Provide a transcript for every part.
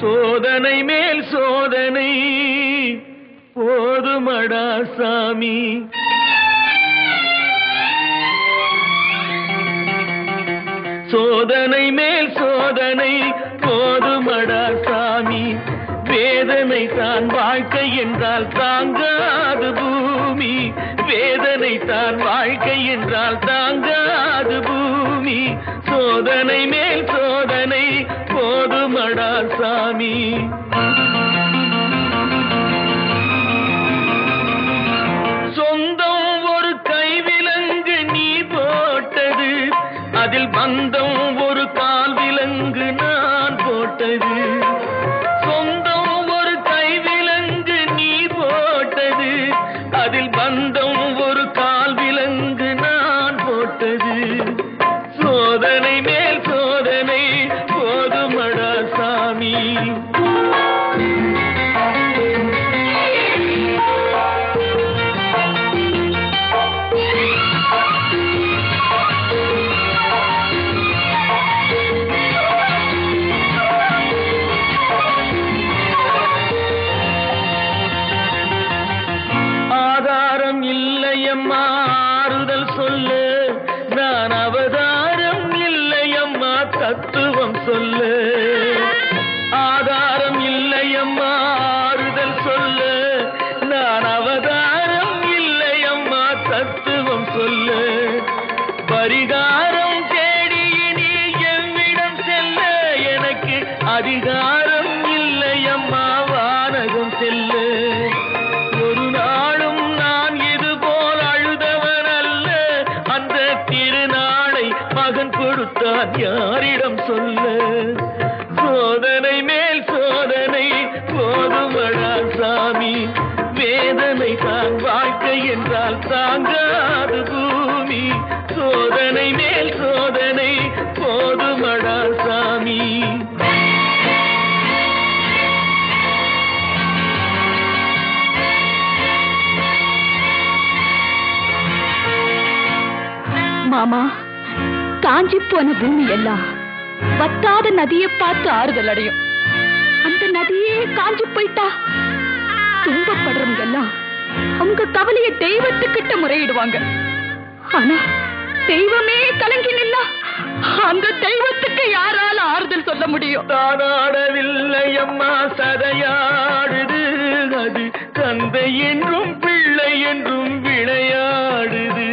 சோதனை மேல் சோதனை போதுமடா சாமி. சோதனை மேல் சோதனை போதுமடா சாமி. வேதனை தான் வாழ்க்கை என்றால் தாங்காது பூமி. வேதனை தான் வாழ்க்கை என்றால் தாங்காது பூமி. சோதனை மேல் சோதனை போதுமடா சாமி. சொந்தம் ஒரு கைவிலங்கு நீ போட்டது, அதில் பந்தம் ஒரு கால் விலங்கு நான் போட்டது. சொந்தம் ஒரு கைவிலங்கு நீ போட்டது, அதில் பந்தம் ஒரு கால் விலங்கு நான் போட்டது. சோதனை மேல் சோதனை போதுமடா சாமி. ஆதாரம் இல்லையம்மா ஆறுதல் சொல்ல, நான் அவதாரம் இல்லையம்மா தத்துவம் சொல்ல. ஆதாரம் இல்லையம்மா ஆறுதல் சொல்ல, நான் அவதாரம் இல்லையம்மா தத்துவம் சொல்ல. பரிகாரம் தேடி நீ எவ்விடம் செல்ல, எனக்கு அதிகாரம் இல்லையம்மா வானகம் செல்ல. ஒரு நாளும் நான் இது போல் அழுதவன் அல்ல, அந்த திருநாளை மகன் கொடுத்தான் யாரிடம் சொல்ல. சோதனை மேல் சோதனை போதுமடா சாமி. வேதனை தான் வாழ்க்கை என்றால் தாங்காது பூமி. சோதனை மேல் சோதனை போதுமடா சாமி. மாமா, காஞ்சி போன பூமி எல்லாம் வத்தாத நதியை பார்த்து ஆறுதல் அடையும். அந்த நதியே காஞ்சி போயிட்டா துன்பப்படுறவங்க எல்லாம் அவங்க கவலைய தெய்வத்துக்கிட்ட முறையிடுவாங்க. ஆனா தெய்வமே கலங்கி நின்னா அந்த தெய்வத்துக்கு யாரால ஆறுதல் சொல்ல முடியும்? தானாடவில்லை அம்மா சதையாடுது, அது தந்தை என்றும் பிள்ளை என்றும் விளையாடுது.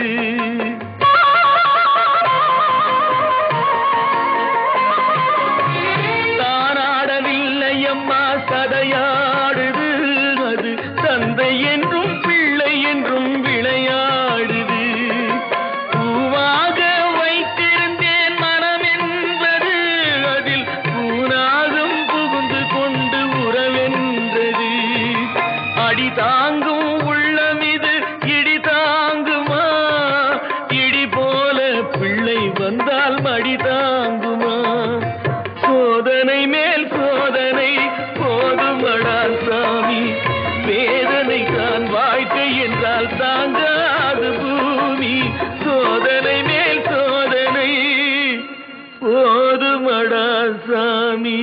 சதையாடுது, அது தந்தை என்றும் பிள்ளை என்றும் விளையாடுது. பூவாக வைத்திருந்தேன் மனம் என்பது, அதில் பூனாகம் புகுந்து கொண்டு உறவென்றது. அடி தாங்கும் உள்ளம் இது இடி தாங்குமா? இடி போல பிள்ளை வந்தால் மடி தாங்குமா? சோதனை மேல் சோதனை போதுமடா சாமி. வேதனை தான் வாழ்க்கை என்றால் தாங்காது பூமி. சோதனை மேல் சோதனை போதுமடா சாமி.